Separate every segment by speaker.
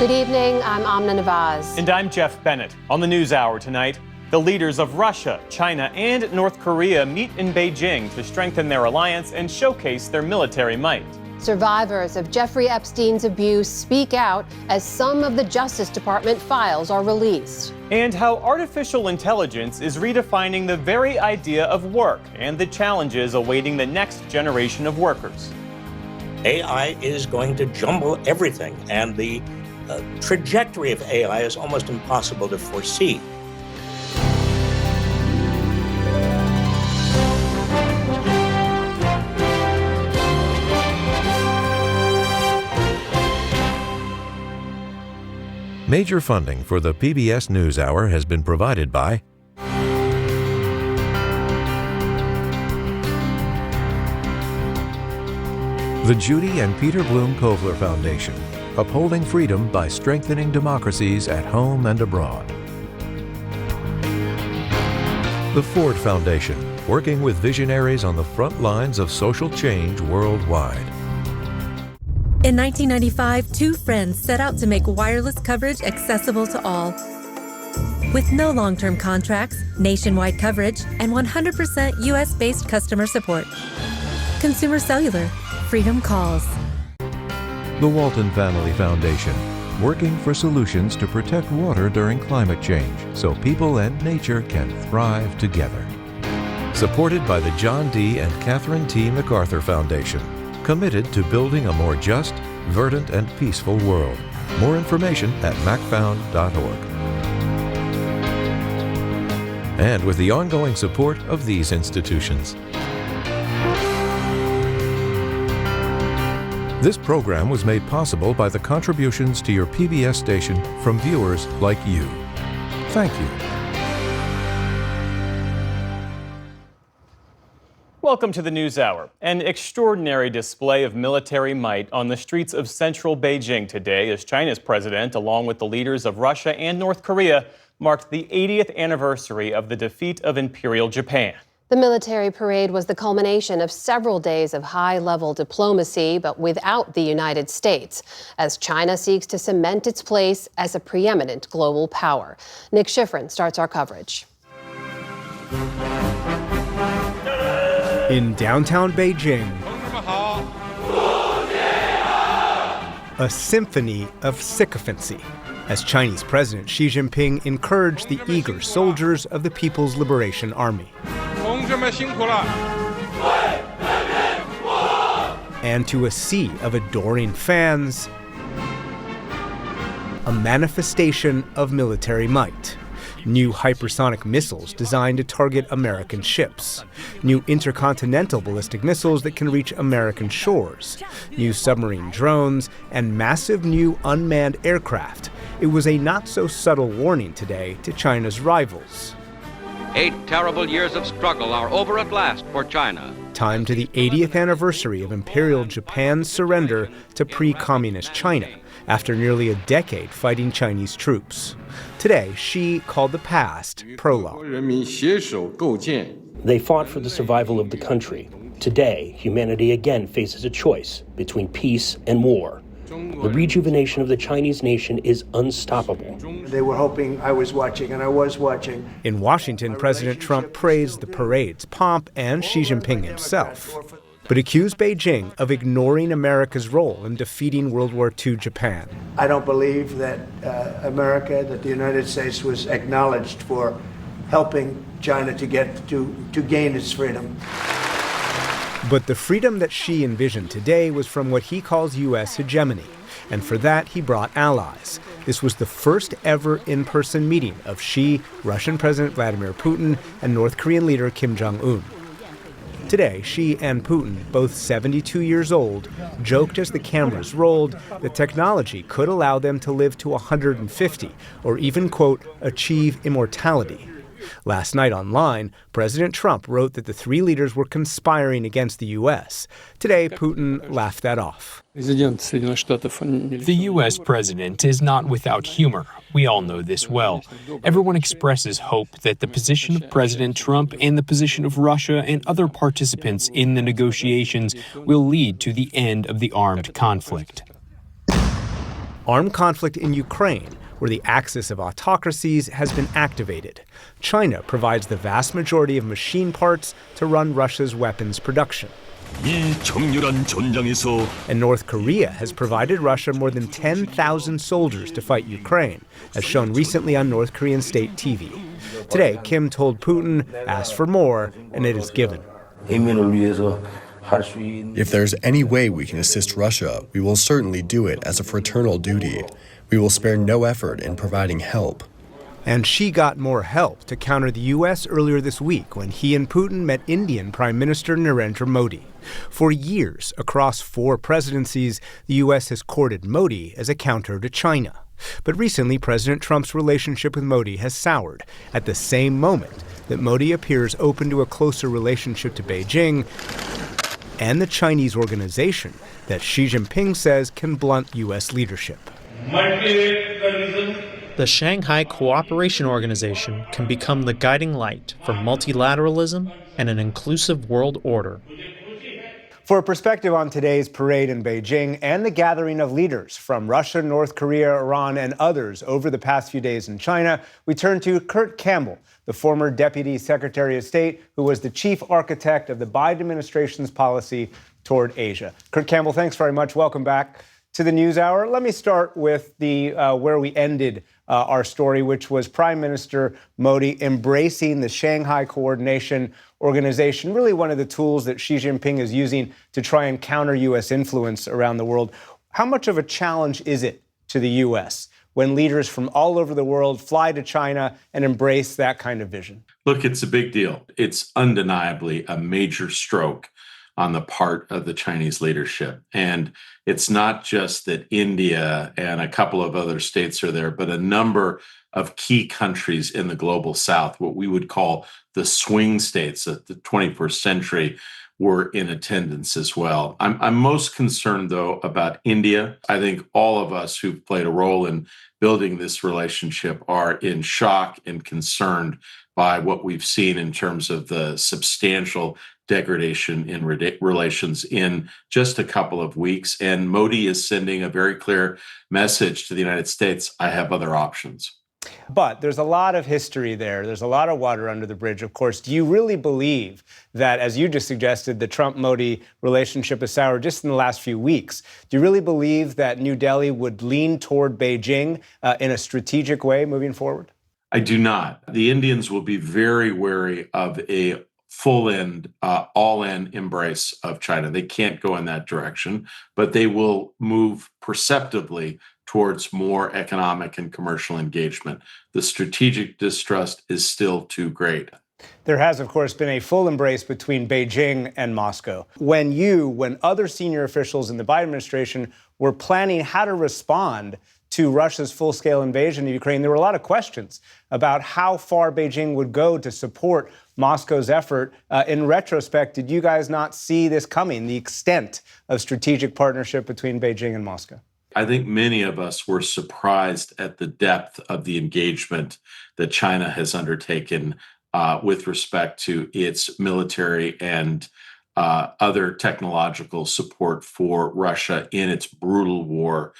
Speaker 1: Good evening, I'm Amna Nawaz.
Speaker 2: And I'm Jeff Bennett. On the NewsHour tonight, the leaders of Russia, China, and North Korea meet in Beijing to strengthen their alliance and showcase their military might.
Speaker 1: Survivors of Jeffrey Epstein's abuse speak out as some of the Justice Department files are released.
Speaker 2: And how artificial intelligence is redefining the very idea of work and the challenges awaiting the next generation of workers.
Speaker 3: AI is going to jumble everything, and the trajectory of AI is almost impossible to foresee.
Speaker 4: Major funding for the PBS NewsHour has been provided by the Judy and Peter Bloom Kovler Foundation, upholding freedom by strengthening democracies at home and abroad. The Ford Foundation, working with visionaries on the front lines of social change worldwide.
Speaker 5: In 1995, two friends set out to make wireless coverage accessible to all. With no long-term contracts, nationwide coverage, and 100% US-based customer support. Consumer Cellular. Freedom calls.
Speaker 4: The Walton Family Foundation, working for solutions to protect water during climate change so people and nature can thrive together. Supported by the John D. and Catherine T. MacArthur Foundation, committed to building a more just, verdant, and peaceful world. More information at macfound.org. And with the ongoing support of these institutions. This program was made possible by the contributions to your PBS station from viewers like you. Thank you.
Speaker 2: Welcome to the NewsHour. An extraordinary display of military might on the streets of central Beijing today as China's president, along with the leaders of Russia and North Korea, marked the 80th anniversary of the defeat of Imperial Japan.
Speaker 1: The military parade was the culmination of several days of high-level diplomacy, but without the United States, as China seeks to cement its place as a preeminent global power. Nick Schifrin starts our coverage.
Speaker 6: In downtown Beijing, a symphony of sycophancy as Chinese President Xi Jinping encouraged the eager soldiers of the People's Liberation Army. And to a sea of adoring fans, a manifestation of military might. New hypersonic missiles designed to target American ships. New intercontinental ballistic missiles that can reach American shores. New submarine drones and massive new unmanned aircraft. It was a not-so-subtle warning today to China's rivals.
Speaker 7: 8 terrible years of struggle are over at last for China.
Speaker 6: Time to the 80th anniversary of Imperial Japan's surrender to pre-communist China, after nearly a decade fighting Chinese troops. Today, Xi called the past prologue.
Speaker 3: They fought for the survival of the country. Today, humanity again faces a choice between peace and war. The rejuvenation of the Chinese nation is unstoppable.
Speaker 8: They were hoping I was watching, and I was watching.
Speaker 6: In Washington, President Trump praised the parade's pomp and Xi Jinping himself, but accused Beijing of ignoring America's role in defeating World War II Japan.
Speaker 8: I don't believe that America, that the United States was acknowledged for helping China to gain its freedom.
Speaker 6: But the freedom that Xi envisioned today was from what he calls U.S. hegemony, and for that he brought allies. This was the first ever in-person meeting of Xi, Russian President Vladimir Putin, and North Korean leader Kim Jong-un. Today, Xi and Putin, both 72 years old, joked as the cameras rolled that technology could allow them to live to 150, or even, quote, achieve immortality. Last night online, President Trump wrote that the three leaders were conspiring against the U.S. Today, Putin laughed that off.
Speaker 9: The U.S. president is not without humor. We all know this well. Everyone expresses hope that the position of President Trump and the position of Russia and other participants in the negotiations will lead to the end of the armed conflict.
Speaker 6: armed conflict in Ukraine, where the axis of autocracies has been activated. China provides the vast majority of machine parts to run Russia's weapons production. And North Korea has provided Russia more than 10,000 soldiers to fight Ukraine, as shown recently on North Korean state TV. Today, Kim told Putin, ask for more, and it is given.
Speaker 10: If there's any way we can assist Russia, we will certainly do it as a fraternal duty. We will spare no effort in providing help.
Speaker 6: And Xi got more help to counter the U.S. earlier this week when he and Putin met Indian Prime Minister Narendra Modi. For years, across 4 presidencies, the U.S. has courted Modi as a counter to China. But recently, President Trump's relationship with Modi has soured at the same moment that Modi appears open to a closer relationship to Beijing and the Chinese organization that Xi Jinping says can blunt U.S. leadership.
Speaker 11: The Shanghai Cooperation Organization can become the guiding light for multilateralism and an inclusive world order.
Speaker 6: For a perspective on today's parade in Beijing and the gathering of leaders from Russia, North Korea, Iran, and others over the past few days in China, we turn to Kurt Campbell, the former Deputy Secretary of State who was the chief architect of the Biden administration's policy toward Asia. Kurt Campbell, thanks very much. Welcome back to the NewsHour. Let me start with the where we ended our story, which was Prime Minister Modi embracing the Shanghai Coordination Organization, really one of the tools that Xi Jinping is using to try and counter U.S. influence around the world. How much of a challenge is it to the U.S. when leaders from all over the world fly to China and embrace that kind of vision?
Speaker 12: Look, it's a big deal. It's undeniably a major stroke on the part of the Chinese leadership. And it's not just that India and a couple of other states are there, but a number of key countries in the global south, what we would call the swing states of the 21st century, were in attendance as well. I'm most concerned, though, about India. I think all of us who've played a role in building this relationship are in shock and concerned by what we've seen in terms of the substantial degradation in relations in just a couple of weeks. And Modi is sending a very clear message to the United States: I have other options.
Speaker 6: But there's a lot of history there. There's a lot of water under the bridge, of course. Do you really believe that, as you just suggested, the Trump-Modi relationship is sour just in the last few weeks? Do you really believe that New Delhi would lean toward Beijing in a strategic way moving forward?
Speaker 12: I do not. The Indians will be very wary of a full-in, all-in embrace of China. They can't go in that direction, but they will move perceptibly towards more economic and commercial engagement. The strategic distrust is still too great.
Speaker 6: There has, of course, been a full embrace between Beijing and Moscow. When other senior officials in the Biden administration were planning how to respond to Russia's full-scale invasion of Ukraine, there were a lot of questions about how far Beijing would go to support Moscow's effort. In retrospect, did you guys not see this coming, the extent of strategic partnership between Beijing and Moscow?
Speaker 12: I think many of us were surprised at the depth of the engagement that China has undertaken with respect to its military and other technological support for Russia in its brutal war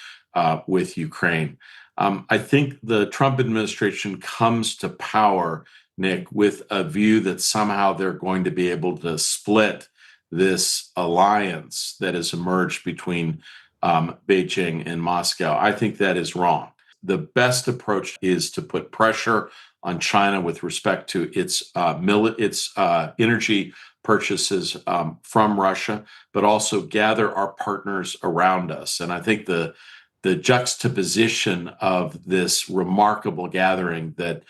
Speaker 12: with Ukraine. I think the Trump administration comes to power, Nick, with a view that somehow they're going to be able to split this alliance that has emerged between Beijing and Moscow. I think that is wrong. The best approach is to put pressure on China with respect to its energy purchases from Russia, but also gather our partners around us. And I think the juxtaposition of this remarkable gathering that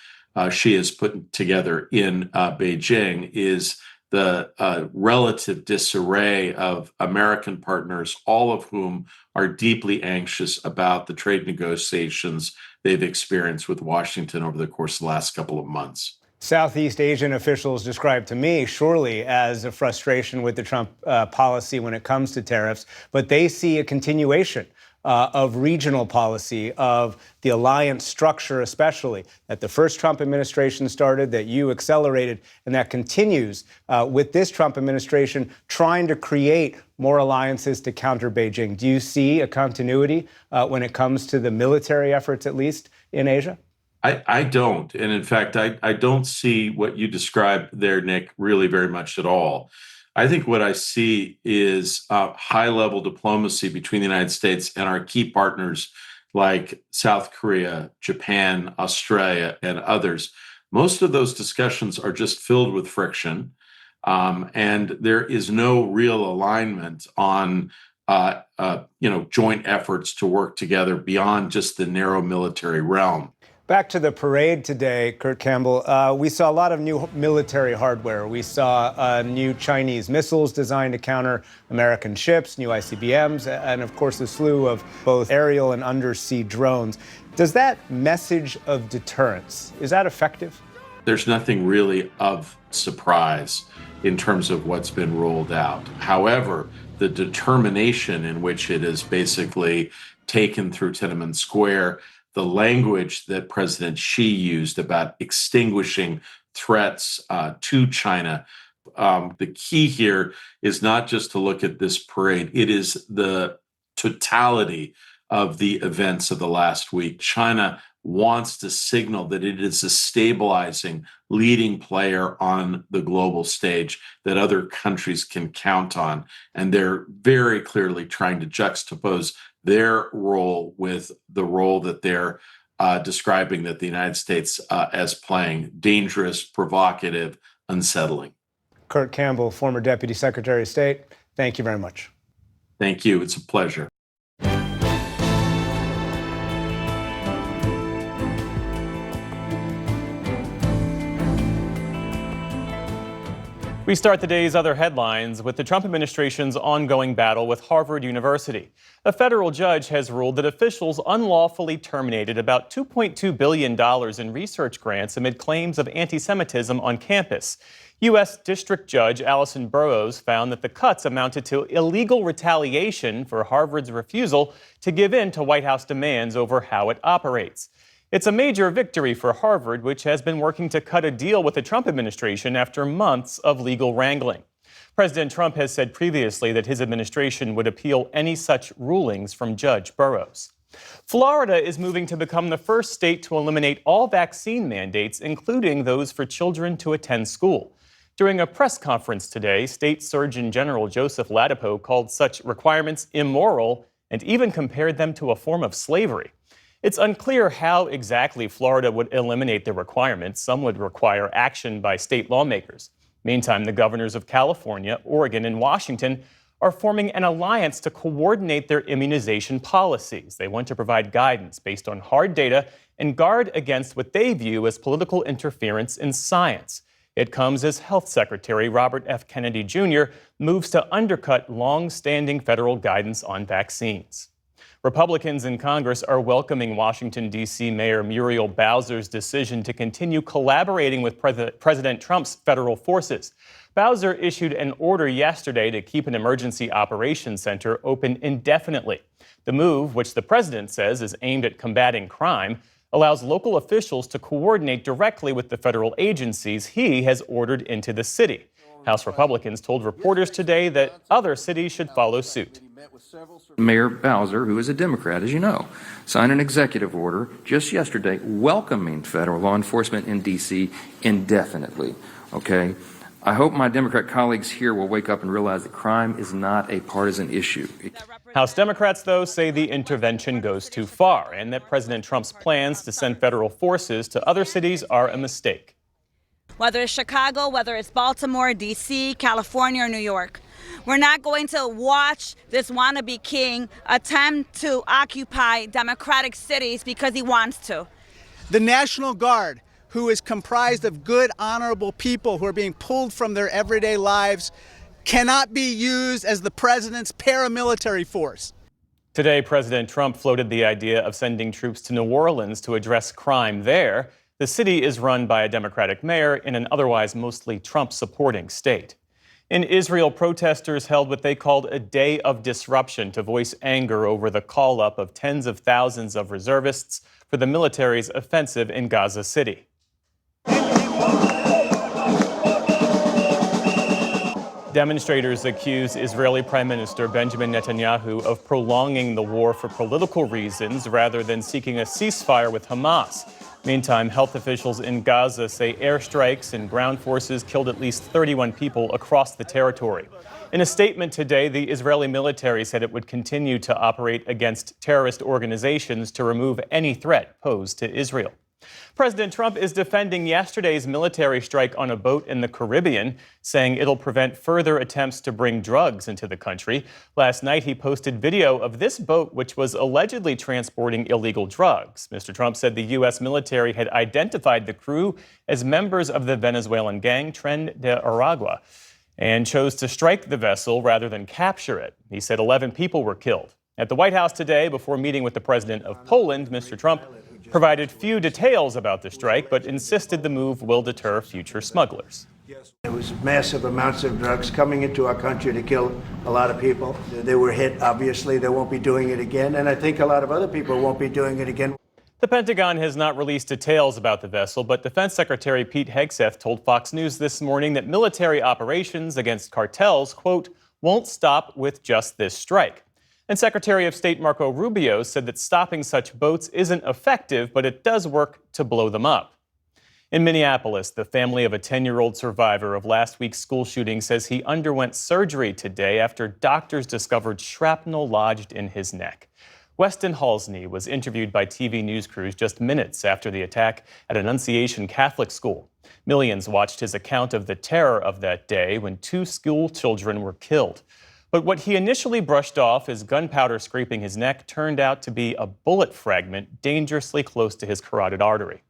Speaker 12: Xi has put together in Beijing is the relative disarray of American partners, all of whom are deeply anxious about the trade negotiations they've experienced with Washington over the course of the last couple of months.
Speaker 6: Southeast Asian officials described to me surely as a frustration with the Trump policy when it comes to tariffs, but they see a continuation of regional policy, of the alliance structure especially, that the first Trump administration started, that you accelerated, and that continues with this Trump administration trying to create more alliances to counter Beijing. Do you see a continuity when it comes to the military efforts, at least in Asia?
Speaker 12: I don't. And in fact, I don't see what you described there, Nick, really very much at all. I think what I see is high-level diplomacy between the United States and our key partners like South Korea, Japan, Australia, and others. Most of those discussions are just filled with friction, and there is no real alignment on joint efforts to work together beyond just the narrow military realm.
Speaker 6: Back to the parade today, Kurt Campbell, we saw a lot of new military hardware. We saw new Chinese missiles designed to counter American ships, new ICBMs, and of course a slew of both aerial and undersea drones. Does that message of deterrence, is that effective?
Speaker 12: There's nothing really of surprise in terms of what's been rolled out. However, the determination in which it is basically taken through Tiananmen Square, the language that President Xi used about extinguishing threats to China. The key here is not just to look at this parade, it is the totality of the events of the last week. China wants to signal that it is a stabilizing, leading player on the global stage that other countries can count on. And they're very clearly trying to juxtapose their role with the role that they're describing that the United States as playing: dangerous, provocative, unsettling.
Speaker 6: Kurt Campbell, former Deputy Secretary of State, thank you very much.
Speaker 12: Thank you. It's a pleasure.
Speaker 2: We start the day's other headlines with the Trump administration's ongoing battle with Harvard University. A federal judge has ruled that officials unlawfully terminated about $2.2 billion in research grants amid claims of anti-Semitism on campus. U.S. District Judge Allison Burroughs found that the cuts amounted to illegal retaliation for Harvard's refusal to give in to White House demands over how it operates. It's a major victory for Harvard, which has been working to cut a deal with the Trump administration after months of legal wrangling. President Trump has said previously that his administration would appeal any such rulings from Judge Burroughs. Florida is moving to become the first state to eliminate all vaccine mandates, including those for children to attend school. During a press conference today, State Surgeon General Joseph Ladapo called such requirements immoral and even compared them to a form of slavery. It's unclear how exactly Florida would eliminate the requirements. Some would require action by state lawmakers. Meantime, the governors of California, Oregon, and Washington are forming an alliance to coordinate their immunization policies. They want to provide guidance based on hard data and guard against what they view as political interference in science. It comes as Health Secretary Robert F. Kennedy Jr. moves to undercut long-standing federal guidance on vaccines. Republicans in Congress are welcoming Washington, D.C. Mayor Muriel Bowser's decision to continue collaborating with President Trump's federal forces. Bowser issued an order yesterday to keep an emergency operations center open indefinitely. The move, which the president says is aimed at combating crime, allows local officials to coordinate directly with the federal agencies he has ordered into the city. House Republicans told reporters today that other cities should follow suit.
Speaker 13: Mayor Bowser, who is a Democrat, as you know, signed an executive order just yesterday welcoming federal law enforcement in D.C. indefinitely. Okay? I hope my Democrat colleagues here will wake up and realize that crime is not a partisan issue.
Speaker 2: House Democrats, though, say the intervention goes too far and that President Trump's plans to send federal forces to other cities are a mistake.
Speaker 14: Whether it's Chicago, whether it's Baltimore, D.C., California, or New York, we're not going to watch this wannabe king attempt to occupy democratic cities because he wants to.
Speaker 15: The National Guard, who is comprised of good, honorable people who are being pulled from their everyday lives, cannot be used as the president's paramilitary force.
Speaker 2: Today, President Trump floated the idea of sending troops to New Orleans to address crime there. The city is run by a Democratic mayor in an otherwise mostly Trump-supporting state. In Israel, protesters held what they called a day of disruption to voice anger over the call-up of tens of thousands of reservists for the military's offensive in Gaza City. Demonstrators accuse Israeli Prime Minister Benjamin Netanyahu of prolonging the war for political reasons rather than seeking a ceasefire with Hamas. Meantime, health officials in Gaza say airstrikes and ground forces killed at least 31 people across the territory. In a statement today, the Israeli military said it would continue to operate against terrorist organizations to remove any threat posed to Israel. President Trump is defending yesterday's military strike on a boat in the Caribbean, saying it'll prevent further attempts to bring drugs into the country. Last night, he posted video of this boat, which was allegedly transporting illegal drugs. Mr. Trump said the U.S. military had identified the crew as members of the Venezuelan gang Tren de Aragua and chose to strike the vessel rather than capture it. He said 11 people were killed. At the White House today, before meeting with the president of Poland, Mr. Trump provided few details about the strike, but insisted the move will deter future smugglers.
Speaker 8: There was massive amounts of drugs coming into our country to kill a lot of people. They were hit, obviously. They won't be doing it again, and I think a lot of other people won't be doing it again.
Speaker 2: The Pentagon has not released details about the vessel, but Defense Secretary Pete Hegseth told Fox News this morning that military operations against cartels, quote, won't stop with just this strike. And Secretary of State Marco Rubio said that stopping such boats isn't effective, but it does work to blow them up. In Minneapolis, the family of a 10-year-old survivor of last week's school shooting says he underwent surgery today after doctors discovered shrapnel lodged in his neck. Weston Halsney was interviewed by TV news crews just minutes after the attack at Annunciation Catholic School. Millions watched his account of the terror of that day when 2 school children were killed. But what he initially brushed off as gunpowder scraping his neck turned out to be a bullet fragment dangerously close to his carotid artery.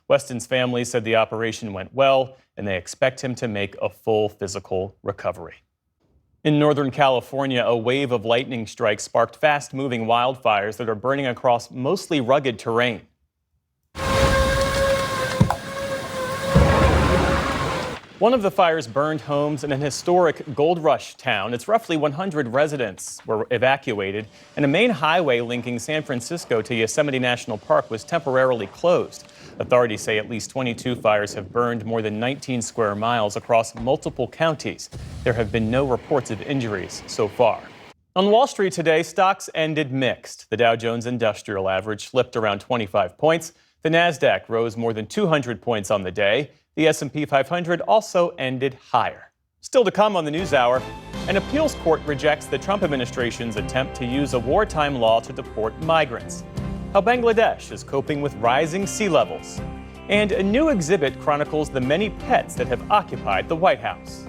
Speaker 2: Weston's family said the operation went well, and they expect him to make a full physical recovery. In Northern California, a wave of lightning strikes sparked fast-moving wildfires that are burning across mostly rugged terrain. One of the fires burned homes in an historic gold rush town. It's roughly 100 residents were evacuated, and a main highway linking San Francisco to Yosemite National Park was temporarily closed. Authorities say at least 22 fires have burned more than 19 square miles across multiple counties. There have been no reports of injuries so far. On Wall Street today, stocks ended mixed. The Dow Jones Industrial Average slipped around 25 points. The Nasdaq rose more than 200 points on the day. The S&P 500 also ended higher. Still to come on the NewsHour, an appeals court rejects the Trump administration's attempt to use a wartime law to deport migrants. How Bangladesh is coping with rising sea levels. And a new exhibit chronicles the many pets that have occupied the White House.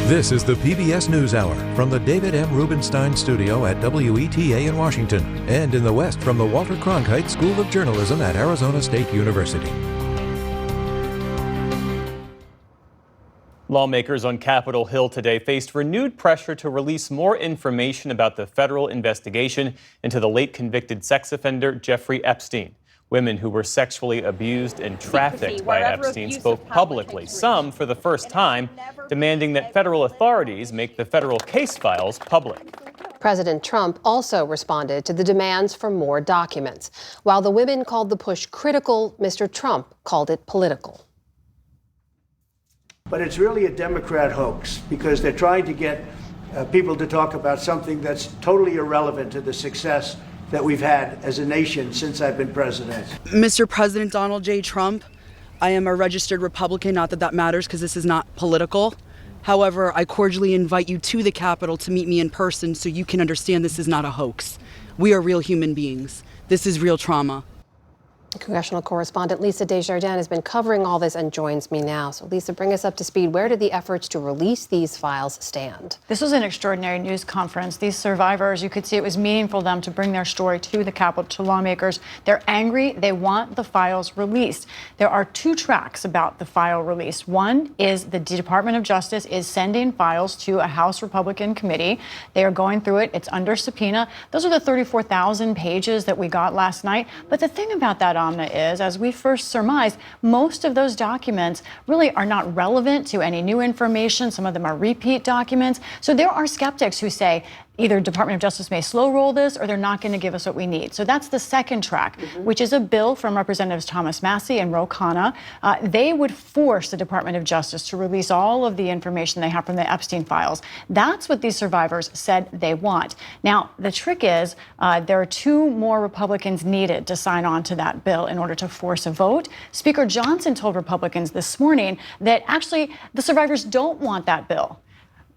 Speaker 4: This is the PBS NewsHour from the David M. Rubenstein studio at WETA in Washington and in the West from the Walter Cronkite School of Journalism at Arizona State University.
Speaker 2: Lawmakers on Capitol Hill today faced renewed pressure to release more information about the federal investigation into the late convicted sex offender Jeffrey Epstein. Women who were sexually abused and trafficked by Epstein spoke publicly, some for the first time, demanding that federal authorities make the federal case files public.
Speaker 1: President Trump also responded to the demands for more documents. While the women called the push critical, Mr. Trump called it political.
Speaker 8: But it's really a Democrat hoax because they're trying to get people to talk about something that's totally irrelevant to the success that we've had as a nation since I've been president.
Speaker 16: Mr. President Donald J. Trump, I am a registered Republican, not that that matters because this is not political. However, I cordially invite you to the Capitol to meet me in person so you can understand this is not a hoax. We are real human beings. This is real trauma.
Speaker 1: Congressional correspondent Lisa Desjardins has been covering all this and joins me now. So Lisa, bring us up to speed. Where did the efforts to release these files stand?
Speaker 17: This was an extraordinary news conference. These survivors, you could see it was meaningful to them to bring their story to the Capitol, to lawmakers. They're angry. They want the files released. There are 2 tracks about the file release. One is the Department of Justice is sending files to a House Republican committee. They are going through it. It's under subpoena. Those are the 34,000 pages that we got last night. But the thing about that Amna is, as we first surmised, most of those documents really are not relevant to any new information. Some of them are repeat documents. So there are skeptics who say either Department of Justice may slow roll this or they're not going to give us what we need. So that's the second track, which is a bill from Representatives Thomas Massie and Ro Khanna. They would force the Department of Justice to release all of the information they have from the Epstein files. That's what these survivors said they want. Now, the trick is there are 2 more Republicans needed to sign on to that bill in order to force a vote. Speaker Johnson told Republicans this morning that actually the survivors don't want that bill.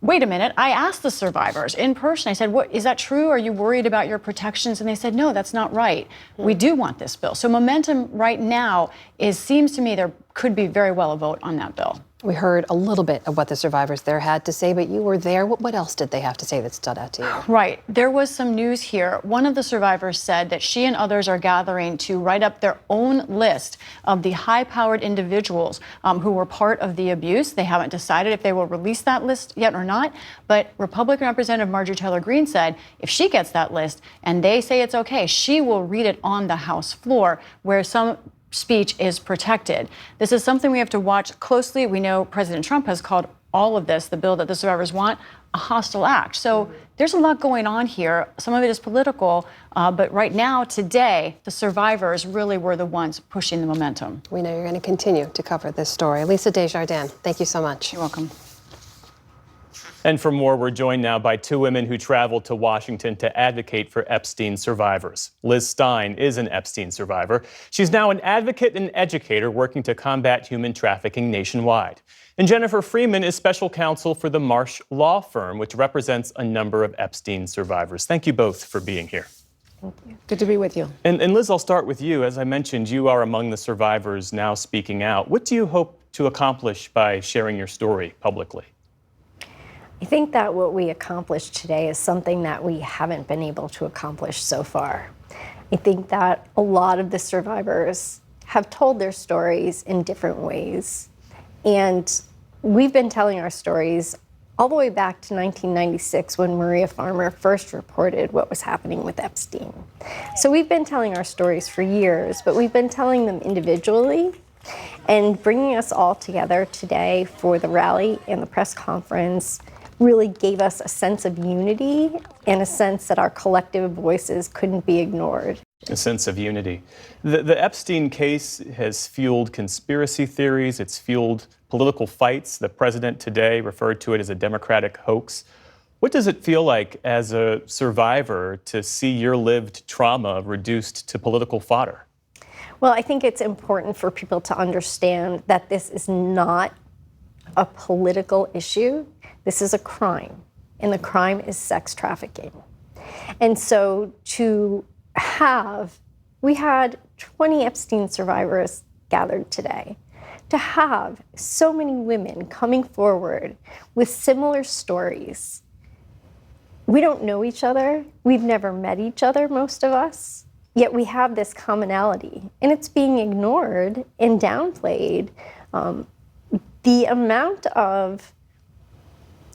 Speaker 17: Wait a minute, I asked the survivors in person, I said, "What is that true? Are you worried about your protections?" And they said, "No, that's not right. We do want this bill." So momentum right now seems to me there could be very well a vote on that bill.
Speaker 1: We heard a little bit of what the survivors there had to say, but you were there. What else did they have to say that stood out to you?
Speaker 17: Right. There was some news here. One of the survivors said that she and others are gathering to write up their own list of the high-powered individuals who were part of the abuse. They haven't decided if they will release that list yet or not, but Republican Representative Marjorie Taylor Greene said if she gets that list and they say it's okay, she will read it on the House floor, where some speech is protected. This is something we have to watch closely. We know President Trump has called all of this, the bill that the survivors want, a hostile act. So there's a lot going on here. Some of it is political, but right now, today, the survivors really were the ones pushing the momentum.
Speaker 1: We know you're going to continue to cover this story. Lisa Desjardins, thank you so much.
Speaker 17: You're welcome.
Speaker 2: And for more, we're joined now by 2 women who traveled to Washington to advocate for Epstein survivors. Liz Stein is an Epstein survivor. She's now an advocate and educator working to combat human trafficking nationwide. And Jennifer Freeman is special counsel for the Marsh Law Firm, which represents a number of Epstein survivors. Thank you both for being here.
Speaker 18: Thank you. Good to be with you.
Speaker 2: And Liz, I'll start with you. As I mentioned, you are among the survivors now speaking out. What do you hope to accomplish by sharing your story publicly?
Speaker 18: I think that what we accomplished today is something that we haven't been able to accomplish so far. I think that a lot of the survivors have told their stories in different ways. And we've been telling our stories all the way back to 1996 when Maria Farmer first reported what was happening with Epstein. So we've been telling our stories for years, but we've been telling them individually. And bringing us all together today for the rally and the press conference really gave us a sense of unity and a sense that our collective voices couldn't be ignored.
Speaker 2: A sense of unity. The Epstein case has fueled conspiracy theories. It's fueled political fights. The president today referred to it as a Democratic hoax. What does it feel like as a survivor to see your lived trauma reduced to political fodder?
Speaker 18: Well, I think it's important for people to understand that this is not a political issue. This is a crime, and the crime is sex trafficking. And so we had 20 Epstein survivors gathered today. To have so many women coming forward with similar stories. We don't know each other. We've never met each other, most of us. Yet we have this commonality, and it's being ignored and downplayed. The amount of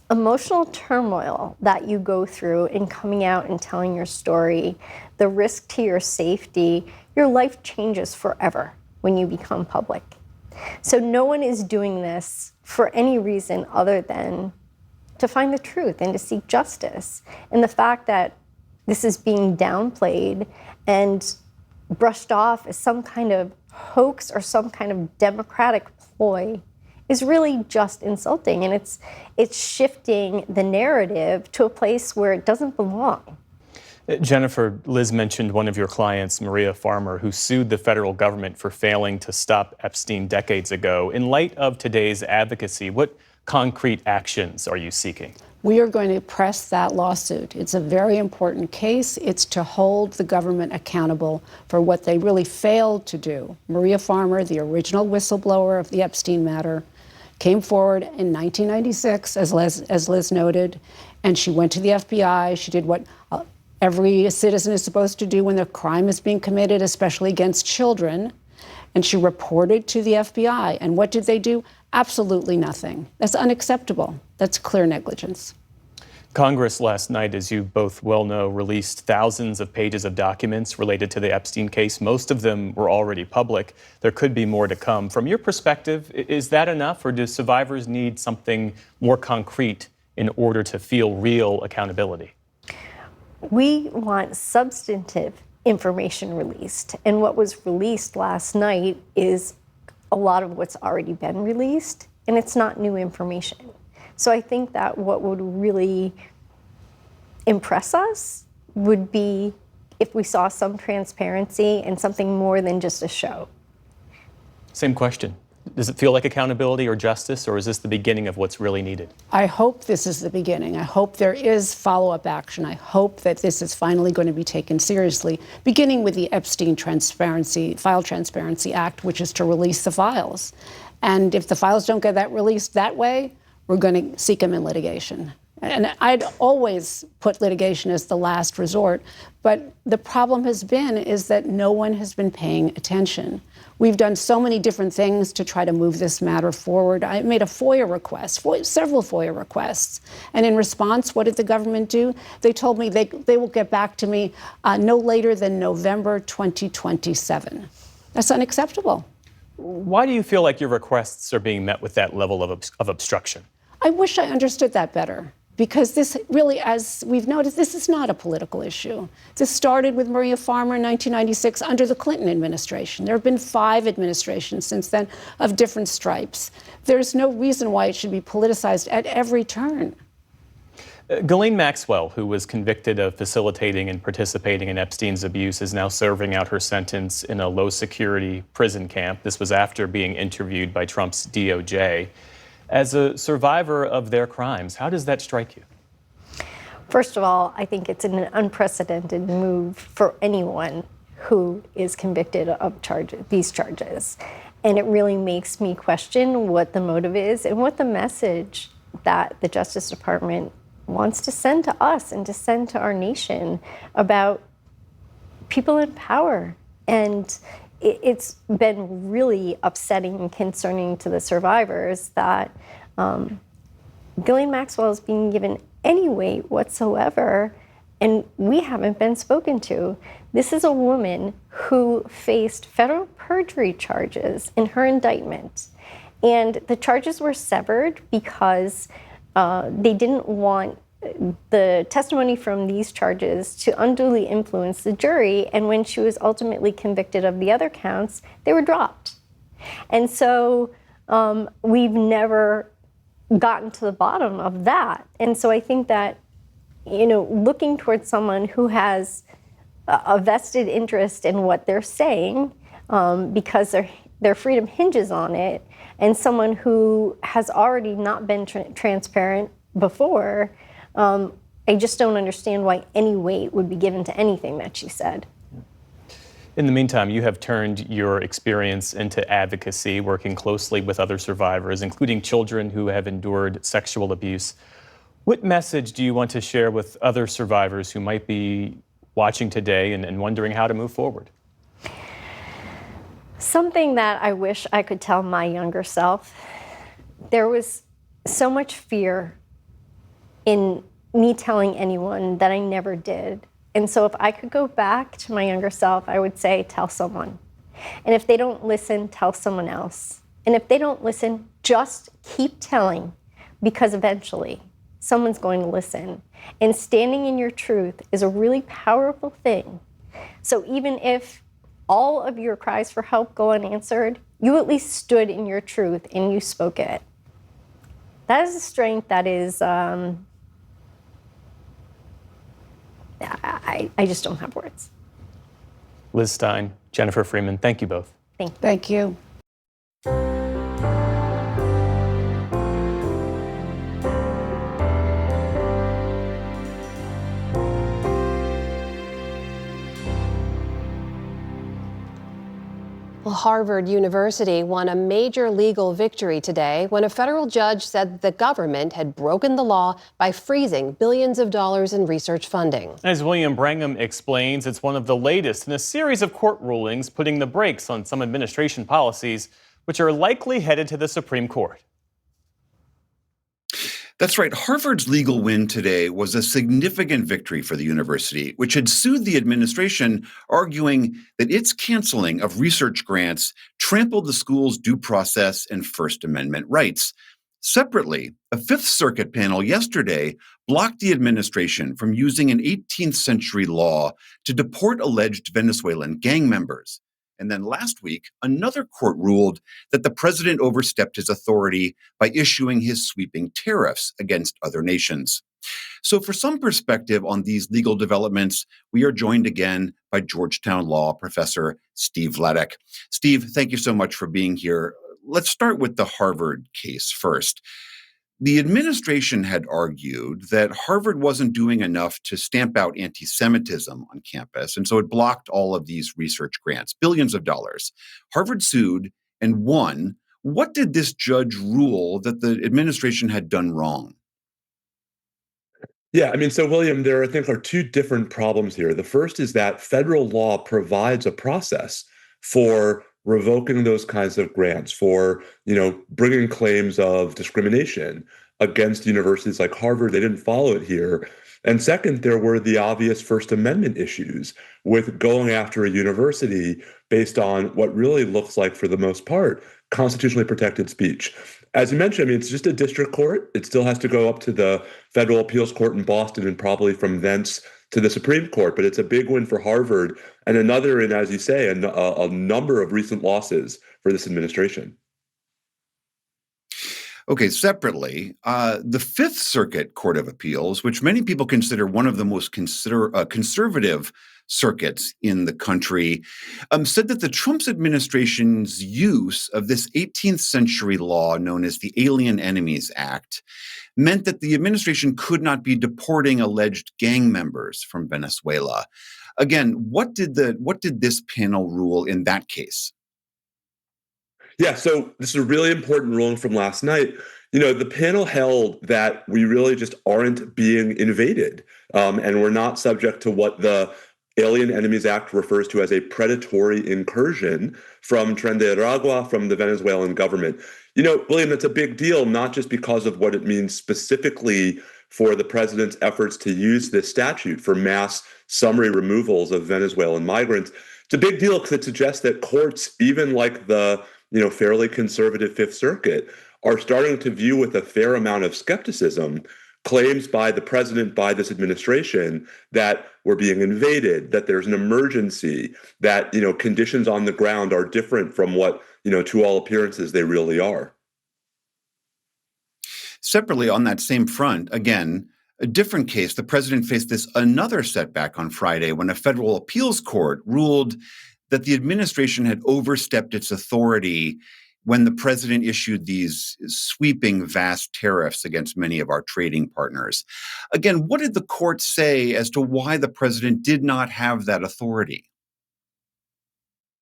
Speaker 18: emotional turmoil that you go through in coming out and telling your story, the risk to your safety, your life changes forever when you become public. So no one is doing this for any reason other than to find the truth and to seek justice. And the fact that this is being downplayed and brushed off as some kind of hoax or some kind of Democratic ploy is really just insulting, and it's shifting the narrative to a place where it doesn't belong.
Speaker 2: Jennifer, Liz mentioned one of your clients, Maria Farmer, who sued the federal government for failing to stop Epstein decades ago. In light of today's advocacy, what concrete actions are you seeking?
Speaker 19: We are going to press that lawsuit. It's a very important case. It's to hold the government accountable for what they really failed to do. Maria Farmer, the original whistleblower of the Epstein matter, came forward in 1996, as Liz noted, and she went to the FBI. She did what every citizen is supposed to do when a crime is being committed, especially against children, and she reported to the FBI. And what did they do? Absolutely nothing. That's unacceptable. That's clear negligence.
Speaker 2: Congress last night, as you both well know, released thousands of pages of documents related to the Epstein case. Most of them were already public. There could be more to come. From your perspective, is that enough, or do survivors need something more concrete in order to feel real accountability?
Speaker 18: We want substantive information released. And what was released last night is a lot of what's already been released, and it's not new information. So I think that what would really impress us would be if we saw some transparency and something more than just a show.
Speaker 2: Same question. Does it feel like accountability or justice, or is this the beginning of what's really needed?
Speaker 19: I hope this is the beginning. I hope there is follow-up action. I hope that this is finally going to be taken seriously, beginning with the Epstein File Transparency Act, which is to release the files. And if the files don't get that released that way, we're going to seek them in litigation. And I'd always put litigation as the last resort, but the problem has been is that no one has been paying attention. We've done so many different things to try to move this matter forward. I made a FOIA request, several FOIA requests. And in response, what did the government do? They told me they will get back to me no later than November 2027. That's unacceptable.
Speaker 2: Why do you feel like your requests are being met with that level of obstruction?
Speaker 19: I wish I understood that better. Because this really, as we've noticed, this is not a political issue. This started with Maria Farmer in 1996 under the Clinton administration. There have been 5 administrations since then of different stripes. There's no reason why it should be politicized at every turn.
Speaker 2: Ghislaine Maxwell, who was convicted of facilitating and participating in Epstein's abuse, is now serving out her sentence in a low-security prison camp. This was after being interviewed by Trump's DOJ. As a survivor of their crimes, how does that strike you?
Speaker 18: First of all, I think it's an unprecedented move for anyone who is convicted of these charges. And it really makes me question what the motive is and what the message that the Justice Department wants to send to us and to send to our nation about people in power. And it's been really upsetting and concerning to the survivors that Ghislaine Maxwell is being given any weight whatsoever, and we haven't been spoken to. This is a woman who faced federal perjury charges in her indictment, and the charges were severed because they didn't want the testimony from these charges to unduly influence the jury, and when she was ultimately convicted of the other counts, they were dropped. And so we've never gotten to the bottom of that. And so I think that, looking towards someone who has a vested interest in what they're saying, because their freedom hinges on it, and someone who has already not been transparent before, I just don't understand why any weight would be given to anything that she said.
Speaker 2: In the meantime, you have turned your experience into advocacy, working closely with other survivors, including children who have endured sexual abuse. What message do you want to share with other survivors who might be watching today and wondering how to move forward?
Speaker 18: Something that I wish I could tell my younger self. There was so much fear in me telling anyone that I never did. And so if I could go back to my younger self, I would say, tell someone. And if they don't listen, tell someone else. And if they don't listen, just keep telling, because eventually someone's going to listen. And standing in your truth is a really powerful thing. So even if all of your cries for help go unanswered, you at least stood in your truth and you spoke it. That is a strength that is, I just don't have words.
Speaker 2: Liz Stein, Jennifer Freeman, thank you both.
Speaker 19: Thank you.
Speaker 1: Well, Harvard University won a major legal victory today when a federal judge said the government had broken the law by freezing billions of dollars in research funding.
Speaker 2: As William Brangham explains, it's one of the latest in a series of court rulings putting the brakes on some administration policies, which are likely headed to the Supreme Court.
Speaker 20: That's right. Harvard's legal win today was a significant victory for the university, which had sued the administration, arguing that its canceling of research grants trampled the school's due process and First Amendment rights. Separately, a Fifth Circuit panel yesterday blocked the administration from using an 18th century law to deport alleged Venezuelan gang members. And then last week, another court ruled that the president overstepped his authority by issuing his sweeping tariffs against other nations. So for some perspective on these legal developments, we are joined again by Georgetown Law professor Steve Vladeck. Steve, thank you so much for being here. Let's start with the Harvard case first. The administration had argued that Harvard wasn't doing enough to stamp out anti-Semitism on campus, and so it blocked all of these research grants, billions of dollars. Harvard sued and won. What did this judge rule that the administration had done wrong?
Speaker 21: Yeah, so William, there I think are two different problems here. The first is that federal law provides a process for revoking those kinds of grants, for bringing claims of discrimination against universities like Harvard. They didn't follow it here. And second, there were the obvious First Amendment issues with going after a university based on what really looks like, for the most part, constitutionally protected speech. As you mentioned, it's just a district court. It still has to go up to the federal appeals court in Boston and probably from thence to the Supreme Court. But it's a big win for Harvard and another in, as you say, a number of recent losses for this administration.
Speaker 20: Okay, separately, the Fifth Circuit Court of Appeals, which many people consider one of the most conservative circuits in the country, said that the Trump administration's use of this 18th century law known as the Alien Enemies Act meant that the administration could not be deporting alleged gang members from Venezuela. Again, what did this panel rule in that case?
Speaker 21: Yeah, so this is a really important ruling from last night. The panel held that we really just aren't being invaded, and we're not subject to what the Alien Enemies Act refers to as a predatory incursion from Tren de Aragua, from the Venezuelan government. William, that's a big deal, not just because of what it means specifically for the president's efforts to use this statute for mass summary removals of Venezuelan migrants. It's a big deal because it suggests that courts, even like the fairly conservative Fifth Circuit, are starting to view with a fair amount of skepticism claims by the president, by this administration, that we're being invaded, that there's an emergency, that conditions on the ground are different from what to all appearances they really are.
Speaker 20: Separately, on that same front, again, a different case, the president faced another setback on Friday when a federal appeals court ruled that the administration had overstepped its authority when the president issued these sweeping, vast tariffs against many of our trading partners. Again, what did the court say as to why the president did not have that authority?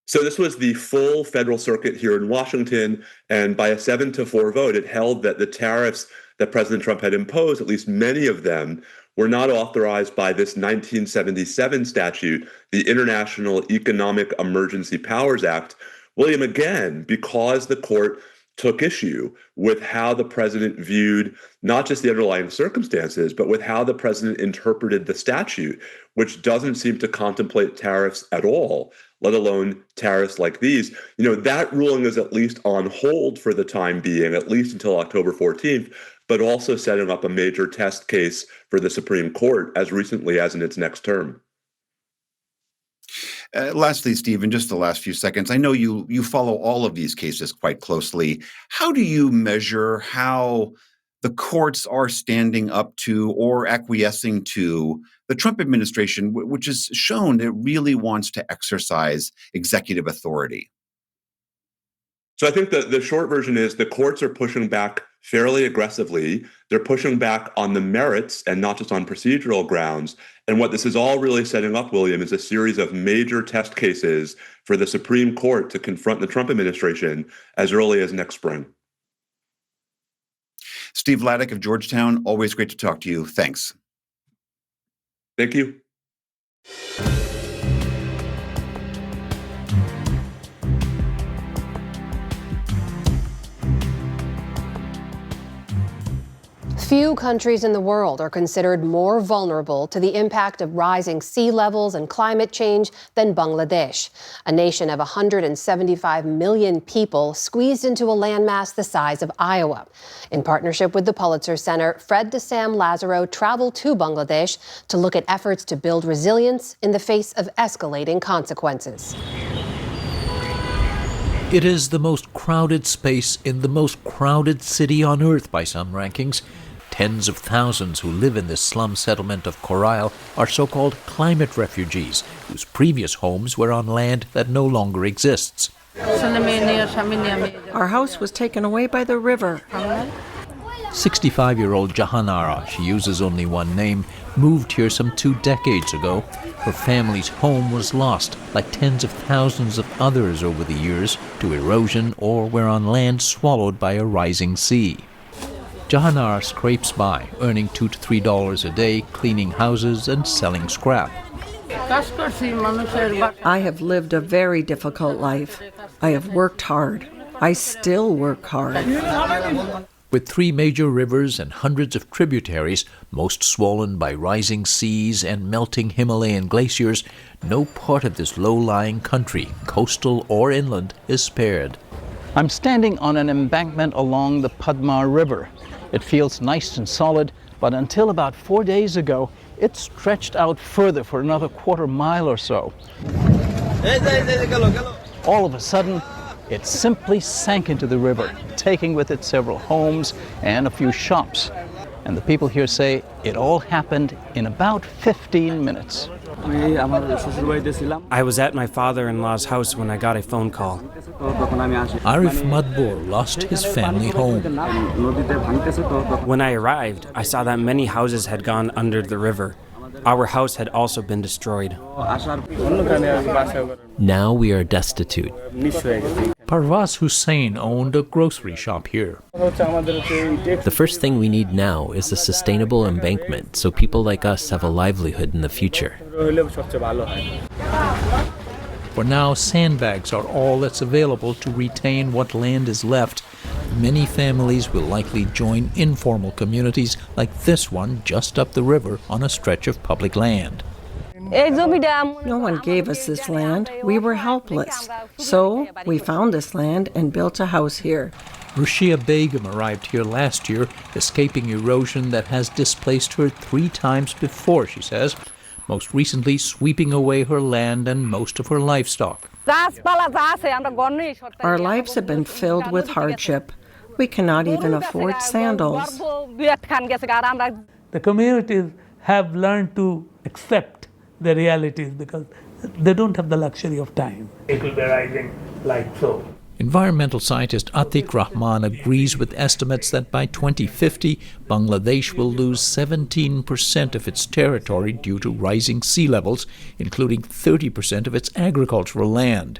Speaker 21: So this was the full federal circuit here in Washington, and by a 7-4 vote, it held that the tariffs that President Trump had imposed, at least many of them, were not authorized by this 1977 statute, the International Economic Emergency Powers Act. William, again, because the court took issue with how the president viewed not just the underlying circumstances, but with how the president interpreted the statute, which doesn't seem to contemplate tariffs at all, let alone tariffs like these. That ruling is at least on hold for the time being, at least until October 14th, but also setting up a major test case for the Supreme Court as recently as in its next term.
Speaker 20: Lastly, Steve, in just the last few seconds, I know you follow all of these cases quite closely. How do you measure how the courts are standing up to or acquiescing to the Trump administration, which has shown it really wants to exercise executive authority?
Speaker 21: So I think the short version is the courts are pushing back fairly aggressively. They're pushing back on the merits and not just on procedural grounds. And what this is all really setting up, William, is a series of major test cases for the Supreme Court to confront the Trump administration as early as next spring.
Speaker 20: Steve Vladeck of Georgetown, always great to talk to you. Thanks.
Speaker 21: Thank you.
Speaker 1: Few countries in the world are considered more vulnerable to the impact of rising sea levels and climate change than Bangladesh, a nation of 175 million people squeezed into a landmass the size of Iowa. In partnership with the Pulitzer Center, Fred de Sam Lazaro traveled to Bangladesh to look at efforts to build resilience in the face of escalating consequences.
Speaker 5: It is the most crowded space in the most crowded city on earth by some rankings. Tens of thousands who live in this slum settlement of Korail are so-called climate refugees, whose previous homes were on land that no longer exists.
Speaker 22: Our house was taken away by the river.
Speaker 5: 65-year-old Jahanara, she uses only one name, moved here some 2 decades ago. Her family's home was lost, like tens of thousands of others over the years, to erosion or were on land swallowed by a rising sea. Jahanara scrapes by, earning $2 to $3 a day, cleaning houses and selling scrap.
Speaker 22: I have lived a very difficult life. I have worked hard. I still work hard.
Speaker 5: With 3 major rivers and hundreds of tributaries, most swollen by rising seas and melting Himalayan glaciers, no part of this low-lying country, coastal or inland, is spared.
Speaker 23: I'm standing on an embankment along the Padma River. It feels nice and solid, but until about 4 days ago, it stretched out further for another quarter mile or so. All of a sudden, it simply sank into the river, taking with it several homes and a few shops. And the people here say it all happened in about 15 minutes.
Speaker 24: I was at my father-in-law's house when I got a phone call.
Speaker 5: Arif Madbur lost his family home.
Speaker 24: When I arrived, I saw that many houses had gone under the river. Our house had also been destroyed.
Speaker 25: Now we are destitute.
Speaker 5: Parvaz Hussain owned a grocery shop here.
Speaker 25: The first thing we need now is a sustainable embankment so people like us have a livelihood in the future.
Speaker 5: For now, sandbags are all that's available to retain what land is left. Many families will likely join informal communities like this one just up the river on a stretch of public land.
Speaker 22: No one gave us this land. We were helpless. So we found this land and built a house here.
Speaker 5: Rushia Begum arrived here last year, escaping erosion that has displaced her 3 times before, she says, most recently sweeping away her land and most of her livestock.
Speaker 22: Our lives have been filled with hardship. We cannot even afford sandals.
Speaker 26: The communities have learned to accept the realities because they don't have the luxury of time. It will be rising like so.
Speaker 5: Environmental scientist Atiq Rahman agrees with estimates that by 2050, Bangladesh will lose 17% of its territory due to rising sea levels, including 30% of its agricultural land.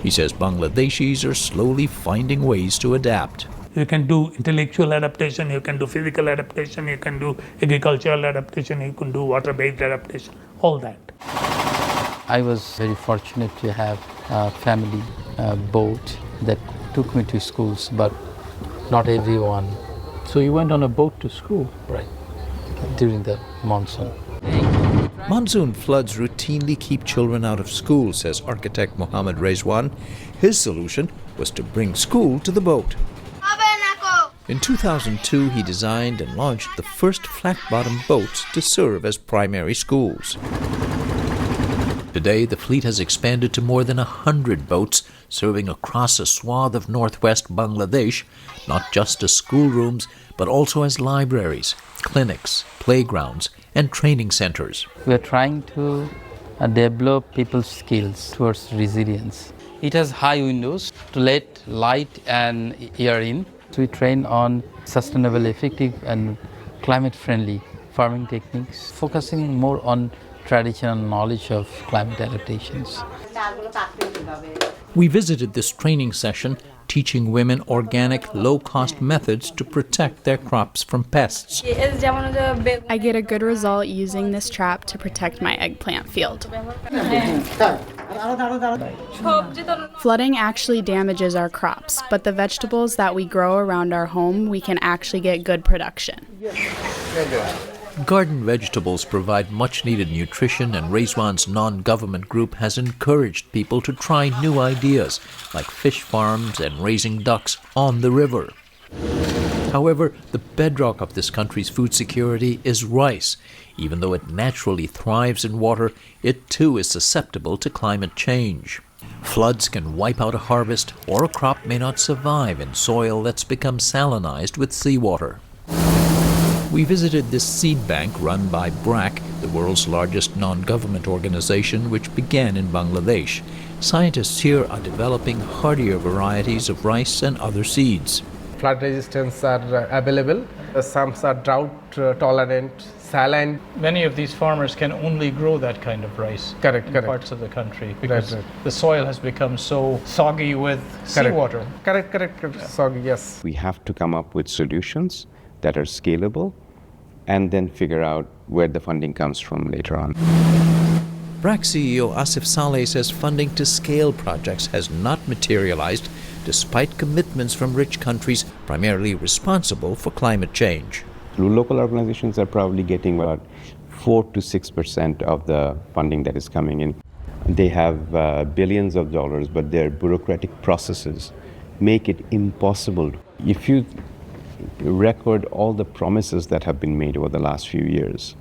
Speaker 5: He says Bangladeshis are slowly finding ways to adapt.
Speaker 26: You can do intellectual adaptation, you can do physical adaptation, you can do agricultural adaptation, you can do water-based adaptation, all that.
Speaker 27: I was very fortunate to have a family boat that took me to schools, but not everyone.
Speaker 5: So you went on a boat to school?
Speaker 27: Right, during the monsoon.
Speaker 5: Monsoon floods routinely keep children out of school, says architect Mohammed Rezwan. His solution was to bring school to the boat. In 2002, he designed and launched the first flat-bottom boats to serve as primary schools. Today, the fleet has expanded to more than 100 boats, serving across a swath of northwest Bangladesh, not just as schoolrooms, but also as libraries, clinics, playgrounds, and training centers.
Speaker 27: We are trying to develop people's skills towards resilience. It has high windows to let light and air in. So we train on sustainable, effective, and climate-friendly farming techniques, focusing more on traditional knowledge of climate adaptations.
Speaker 5: We visited this training session teaching women organic, low-cost methods to protect their crops from pests.
Speaker 3: I get a good result using this trap to protect my eggplant field. Flooding actually damages our crops, but the vegetables that we grow around our home, we can actually get good production.
Speaker 5: Garden vegetables provide much-needed nutrition, and Rizwan's non-government group has encouraged people to try new ideas, like fish farms and raising ducks on the river. However, the bedrock of this country's food security is rice. Even though it naturally thrives in water, it too is susceptible to climate change. Floods can wipe out a harvest, or a crop may not survive in soil that's become salinized with seawater. We visited this seed bank run by BRAC, the world's largest non-government organization, which began in Bangladesh. Scientists here are developing hardier varieties of rice and other seeds.
Speaker 6: Flood resistance are available. Some are drought tolerant, saline.
Speaker 23: Many of these farmers can only grow that kind of rice in parts of the country because the soil has become so soggy with seawater.
Speaker 6: Correct. Soggy, yes.
Speaker 7: We have to come up with solutions that are scalable and then figure out where the funding comes from later on.
Speaker 5: BRAC CEO Asif Saleh says funding to scale projects has not materialized despite commitments from rich countries primarily responsible for climate change.
Speaker 7: Local organizations are probably getting about 4 to 6% of the funding that is coming in. They have billions of dollars, but their bureaucratic processes make it impossible. If you record all the promises that have been made over the last few years,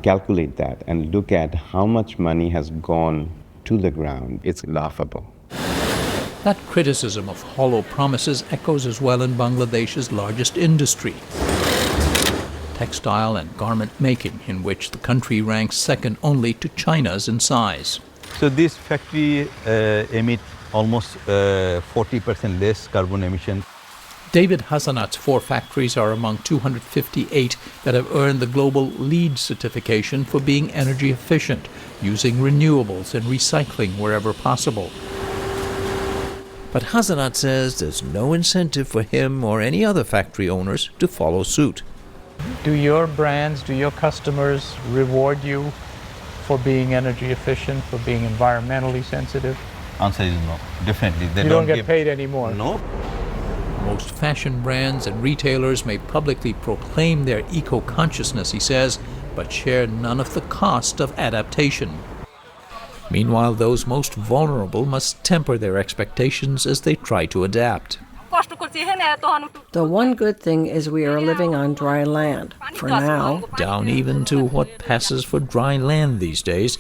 Speaker 7: calculate that and look at how much money has gone to the ground, it's laughable.
Speaker 5: That criticism of hollow promises echoes as well in Bangladesh's largest industry, textile and garment making, in which the country ranks second only to China's in size.
Speaker 9: So this factory emit almost 40% less carbon emission.
Speaker 5: David Hasanat's 4 factories are among 258 that have earned the global LEED certification for being energy efficient, using renewables and recycling wherever possible. But Hasanat says there's no incentive for him or any other factory owners to follow suit.
Speaker 23: Do your brands, do your customers reward you for being energy efficient, for being environmentally sensitive?
Speaker 9: Answer is no. Definitely. They
Speaker 23: you don't get paid anymore.
Speaker 9: No.
Speaker 5: Most fashion brands and retailers may publicly proclaim their eco-consciousness, he says, but share none of the cost of adaptation. Meanwhile, those most vulnerable must temper their expectations as they try to adapt.
Speaker 22: The one good thing is we are living on dry land, for now.
Speaker 5: Down even to what passes for dry land these days,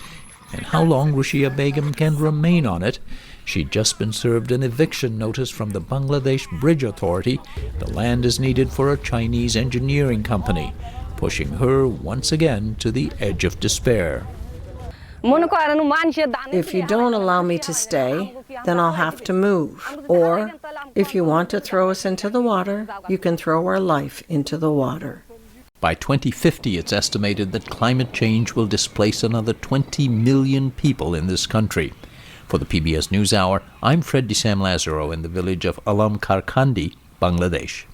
Speaker 5: and how long Rushia Begum can remain on it. She'd just been served an eviction notice from the Bangladesh Bridge Authority. The land is needed for a Chinese engineering company, pushing her once again to the edge of despair.
Speaker 22: If you don't allow me to stay, then I'll have to move. Or, if you want to throw us into the water, you can throw our life into the water.
Speaker 5: By 2050, it's estimated that climate change will displace another 20 million people in this country. For the PBS NewsHour, I'm Fred Disam Lazaro in the village of Alam Karkandi, Bangladesh.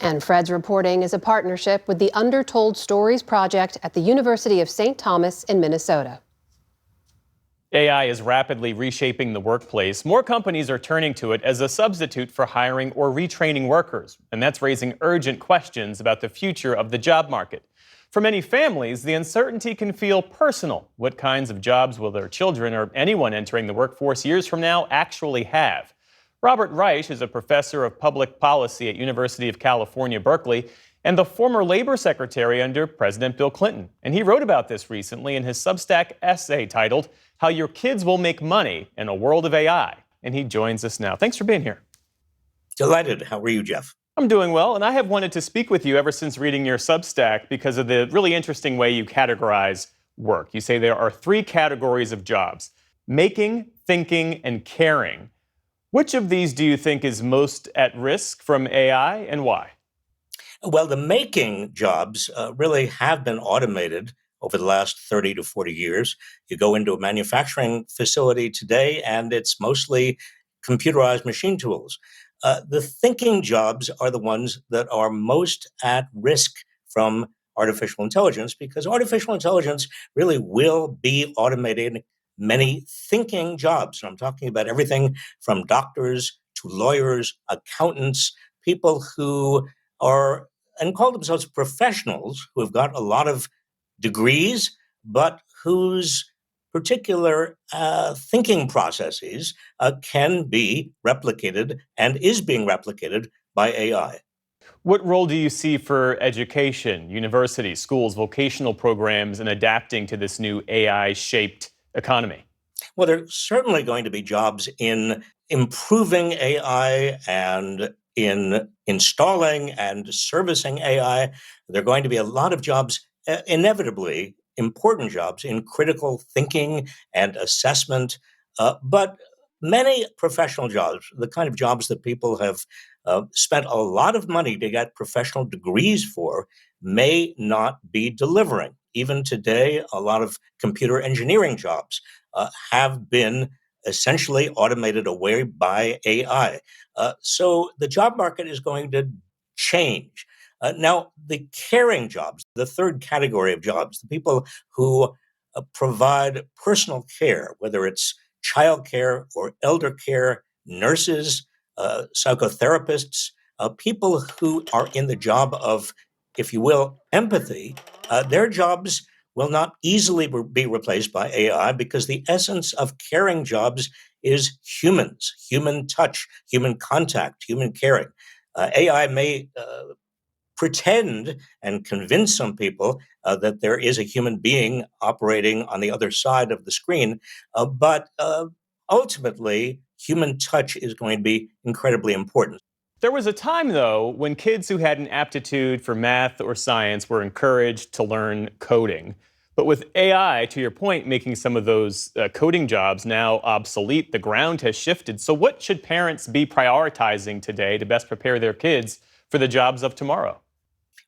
Speaker 1: And Fred's reporting is a partnership with the Undertold Stories Project at the University of St. Thomas in Minnesota.
Speaker 2: AI is rapidly reshaping the workplace. More companies are turning to it as a substitute for hiring or retraining workers, and that's raising urgent questions about the future of the job market. For many families, the uncertainty can feel personal. What kinds of jobs will their children or anyone entering the workforce years from now actually have? Robert Reich is a professor of public policy at University of California, Berkeley, and the former labor secretary under President Bill Clinton. And he wrote about this recently in his Substack essay titled, How Your Kids Will Make Money in a World of AI. And he joins us now. Thanks for being here.
Speaker 10: Delighted. How are you, Jeff?
Speaker 2: I'm doing well, and I have wanted to speak with you ever since reading your Substack because of the really interesting way you categorize work. You say there are 3 categories of jobs: making, thinking, and caring. Which of these do you think is most at risk from AI, and why?
Speaker 10: Well, the making jobs really have been automated over the last 30 to 40 years. You go into a manufacturing facility today, and it's mostly computerized machine tools. The thinking jobs are the ones that are most at risk from artificial intelligence, because artificial intelligence really will be automating many thinking jobs. And I'm talking about everything from doctors to lawyers, accountants, people who are and call themselves professionals, who have got a lot of degrees, but whose particular thinking processes can be replicated and is being replicated by AI.
Speaker 2: What role do you see for education, universities, schools, vocational programs in adapting to this new AI-shaped economy?
Speaker 10: Well, there's certainly going to be jobs in improving AI and in installing and servicing AI. There are going to be a lot of jobs, inevitably important jobs in critical thinking and assessment. But many professional jobs, the kind of jobs that people have spent a lot of money to get professional degrees for, may not be delivering. Even today, a lot of computer engineering jobs have been essentially automated away by AI. So the job market is going to change. Now, the caring jobs, the third category of jobs, the people who provide personal care, whether it's childcare or elder care, nurses, psychotherapists, people who are in the job of, if you will, empathy, their jobs will not easily be replaced by AI, because the essence of caring jobs is humans, human touch, human contact, human caring. AI may pretend and convince some people that there is a human being operating on the other side of the screen, but ultimately, human touch is going to be incredibly important.
Speaker 2: There was a time, though, when kids who had an aptitude for math or science were encouraged to learn coding. But with AI, to your point, making some of those coding jobs now obsolete, the ground has shifted. So what should parents be prioritizing today to best prepare their kids for the jobs of tomorrow?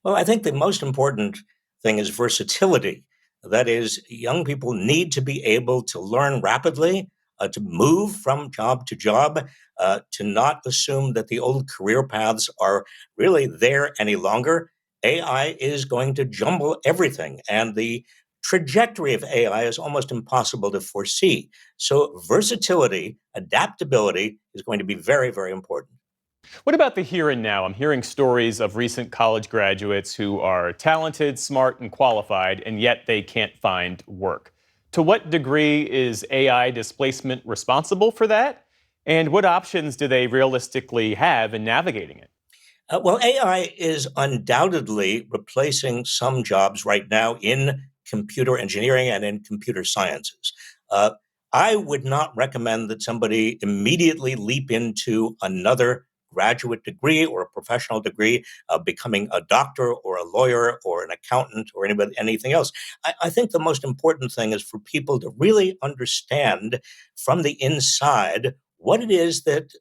Speaker 10: Well, I think the most important thing is versatility. That is, young people need to be able to learn rapidly, to move from job to job, to not assume that the old career paths are really there any longer. AI is going to jumble everything, and the trajectory of AI is almost impossible to foresee. So versatility, adaptability is going to be very, very important.
Speaker 2: What about the here and now? I'm hearing stories of recent college graduates who are talented, smart, and qualified, and yet they can't find work. To what degree is AI displacement responsible for that? And what options do they realistically have in navigating it?
Speaker 10: Well, AI is undoubtedly replacing some jobs right now in computer engineering and in computer sciences. I would not recommend that somebody immediately leap into another graduate degree or a professional degree, becoming a doctor or a lawyer or an accountant or anything else. I think the most important thing is for people to really understand from the inside what it is that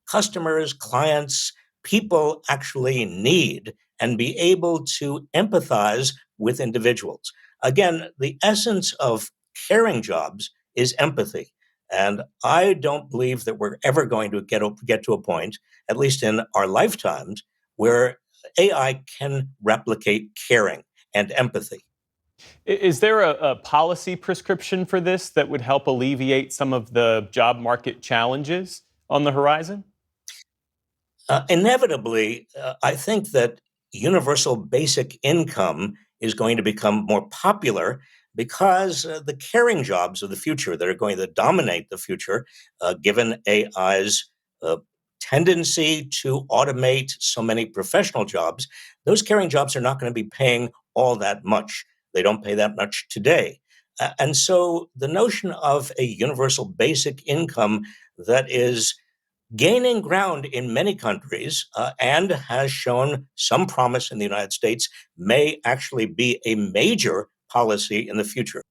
Speaker 10: customers, clients, people actually need, and be able to empathize with individuals. Again, the essence of caring jobs is empathy. And I don't believe that we're ever going to get to a point, at least in our lifetimes, where AI can replicate caring and empathy.
Speaker 2: Is there a policy prescription for this that would help alleviate some of the job market challenges on the horizon?
Speaker 10: Inevitably, I think that universal basic income is going to become more popular, because the caring jobs of the future that are going to dominate the future, given AI's tendency to automate so many professional jobs, those caring jobs are not going to be paying all that much. They don't pay that much today. And so the notion of a universal basic income that is gaining ground in many countries and has shown some promise in the United States may actually be a major policy in the future.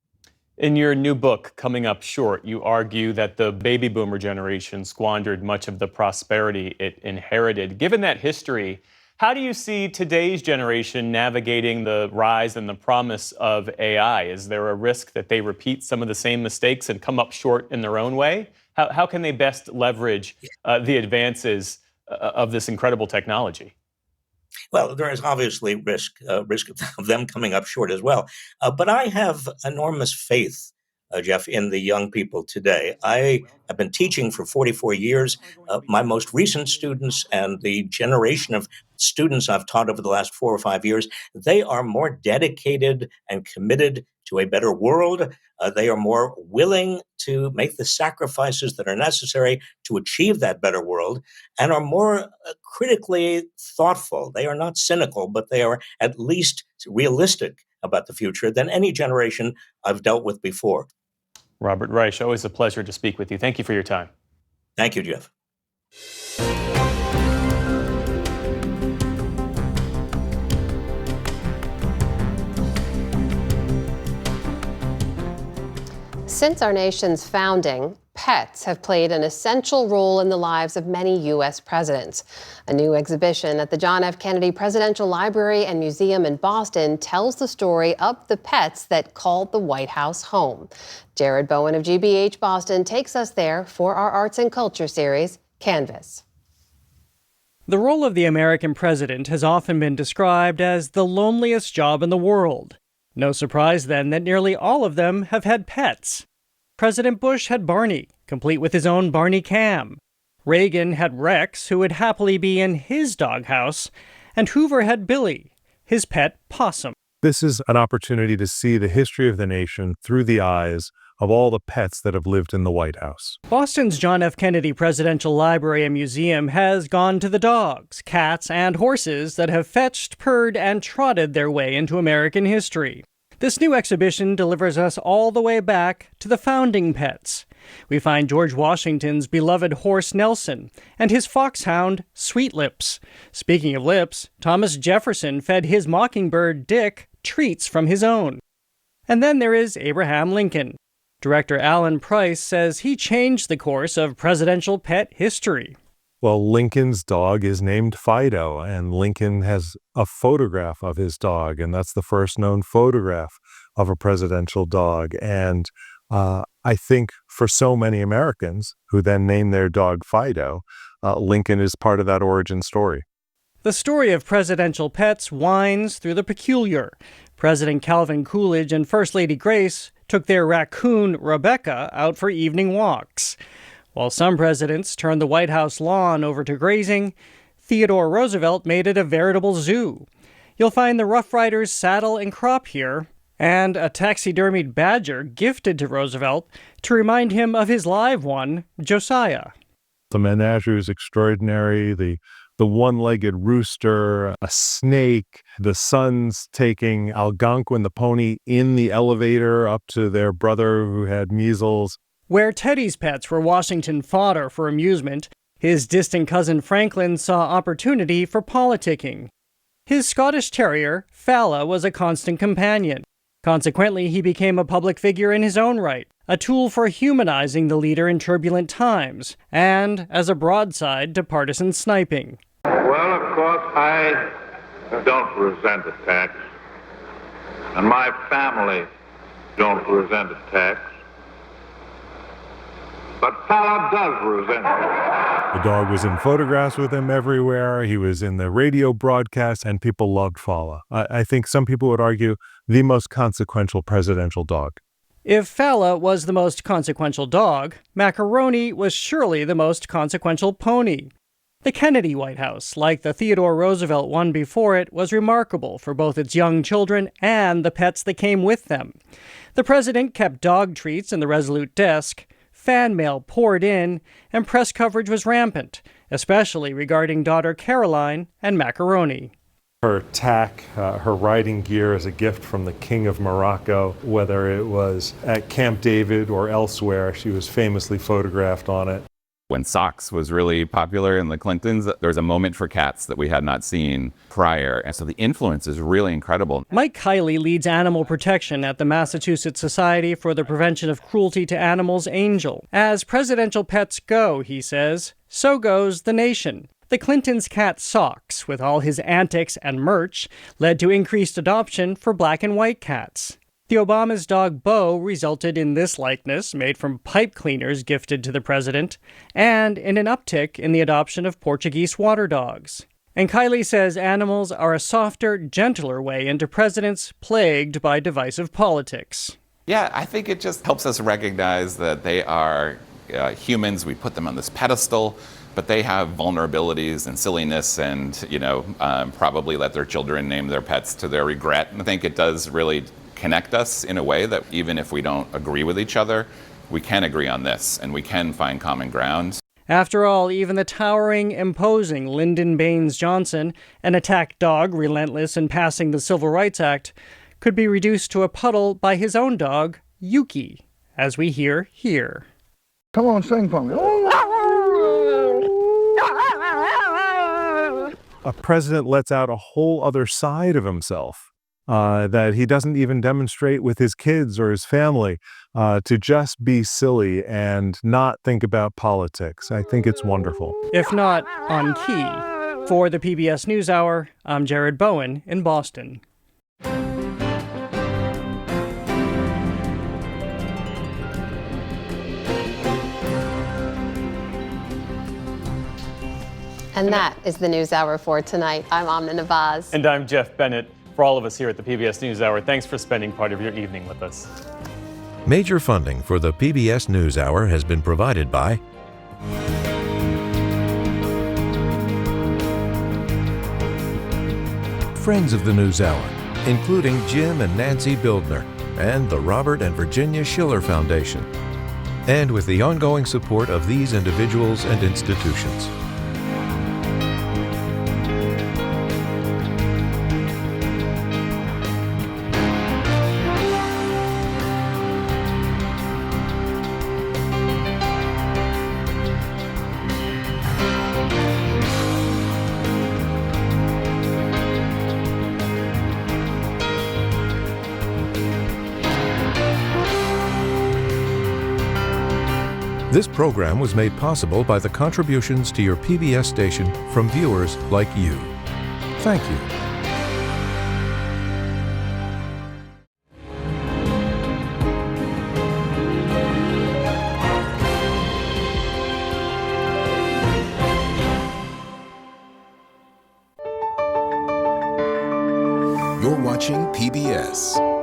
Speaker 2: In your new book, Coming Up Short, you argue that the baby boomer generation squandered much of the prosperity it inherited. Given that history, How do you see today's generation navigating the rise and the promise of AI? Is there a risk that they repeat some of the same mistakes and come up short in their own way? How can they best leverage the advances of this incredible technology?
Speaker 10: Well, there is obviously risk of them coming up short as well. But I have enormous faith, Jeff, in the young people today. I have been teaching for 44 years. My most recent students and the generation of students I've taught over the last 4 or 5 years, they are more dedicated and committed to a better world. They are more willing to make the sacrifices that are necessary to achieve that better world and are more critically thoughtful. They are not cynical, but they are at least realistic about the future than any generation I've dealt with before.
Speaker 2: Robert Reich, always a pleasure to speak with you. Thank you for your time.
Speaker 10: Thank you, Jeff.
Speaker 1: Since our nation's founding, pets have played an essential role in the lives of many U.S. presidents. A new exhibition at the John F. Kennedy Presidential Library and Museum in Boston tells the story of the pets that called the White House home. Jared Bowen of GBH Boston takes us there for our Arts and Culture series, Canvas.
Speaker 4: The role of the American president has often been described as the loneliest job in the world. No surprise, then, that nearly all of them have had pets. President Bush had Barney, complete with his own Barney Cam. Reagan had Rex, who would happily be in his doghouse. And Hoover had Billy, his pet possum.
Speaker 8: This is an opportunity to see the history of the nation through the eyes of all the pets that have lived in the White House.
Speaker 4: Boston's John F. Kennedy Presidential Library and Museum has gone to the dogs, cats, and horses that have fetched, purred, and trotted their way into American history. This new exhibition delivers us all the way back to the founding pets. We find George Washington's beloved horse Nelson and his foxhound Sweet Lips. Speaking of lips, Thomas Jefferson fed his mockingbird Dick treats from his own. And then there is Abraham Lincoln. Director Alan Price says he changed the course of presidential pet history.
Speaker 8: Well, Lincoln's dog is named Fido, and Lincoln has a photograph of his dog, and that's the first known photograph of a presidential dog. And I think for so many Americans who then name their dog Fido, Lincoln is part of that origin story.
Speaker 4: The story of presidential pets winds through the peculiar. President Calvin Coolidge and First Lady Grace took their raccoon, Rebecca, out for evening walks. While some presidents turned the White House lawn over to grazing, Theodore Roosevelt made it a veritable zoo. You'll find the Rough Riders saddle and crop here, and a taxidermied badger gifted to Roosevelt to remind him of his live one, Josiah.
Speaker 8: The menagerie is extraordinary. The one-legged rooster, a snake, the sons taking Algonquin, the pony, in the elevator up to their brother who had measles.
Speaker 4: Where Teddy's pets were Washington fodder for amusement, his distant cousin Franklin saw opportunity for politicking. His Scottish Terrier, Fala, was a constant companion. Consequently, he became a public figure in his own right, a tool for humanizing the leader in turbulent times, and as a broadside to partisan sniping.
Speaker 11: Well, of course, I don't resent attacks, and my family don't resent attacks, but Fala does resent it.
Speaker 8: The dog was in photographs with him everywhere. He was in the radio broadcast, and people loved Fala. I think some people would argue the most consequential presidential dog.
Speaker 4: If Fala was the most consequential dog, Macaroni was surely the most consequential pony. The Kennedy White House, like the Theodore Roosevelt one before it, was remarkable for both its young children and the pets that came with them. The president kept dog treats in the Resolute desk, fan mail poured in, and press coverage was rampant, especially regarding daughter Caroline and Macaroni.
Speaker 8: Her tack, her riding gear as a gift from the King of Morocco, whether it was at Camp David or elsewhere, she was famously photographed on it.
Speaker 12: When socks was really popular in the Clintons, there was a moment for cats that we had not seen prior. And so the influence is really incredible.
Speaker 4: Mike Kiley leads animal protection at the Massachusetts Society for the Prevention of Cruelty to Animals, Angel. As presidential pets go, he says, so goes the nation. The The Clintons' cat Socks, with all his antics and merch, led to increased adoption for black and white cats. The Obama's dog Bo resulted in this likeness made from pipe cleaners gifted to the president, and in an uptick in the adoption of Portuguese water dogs. And Kylie says animals are a softer, gentler way into presidents plagued by divisive politics.
Speaker 12: Yeah, I think it just helps us recognize that they are humans. We put them on this pedestal, but they have vulnerabilities and silliness and, probably let their children name their pets to their regret. And I think it does really connect us in a way that even if we don't agree with each other, we can agree on this and we can find common ground.
Speaker 4: After all, even the towering, imposing Lyndon Baines Johnson, an attack dog relentless in passing the Civil Rights Act, could be reduced to a puddle by his own dog, Yuki, as we hear here.
Speaker 13: Come on, sing for me.
Speaker 8: A president lets out a whole other side of himself that he doesn't even demonstrate with his kids or his family, to just be silly and not think about politics. I think it's wonderful.
Speaker 4: If not on key. For the PBS NewsHour, I'm Jared Bowen in Boston.
Speaker 1: And that is the NewsHour for tonight. I'm Amna Nawaz.
Speaker 2: And I'm Jeff Bennett. For all of us here at the PBS NewsHour, thanks for spending part of your evening with us.
Speaker 14: Major funding for the PBS NewsHour has been provided by friends of the NewsHour, including Jim and Nancy Bildner and the Robert and Virginia Schiller Foundation, and with the ongoing support of these individuals and institutions. This program was made possible by the contributions to your PBS station from viewers like you. Thank you.
Speaker 15: You're watching PBS.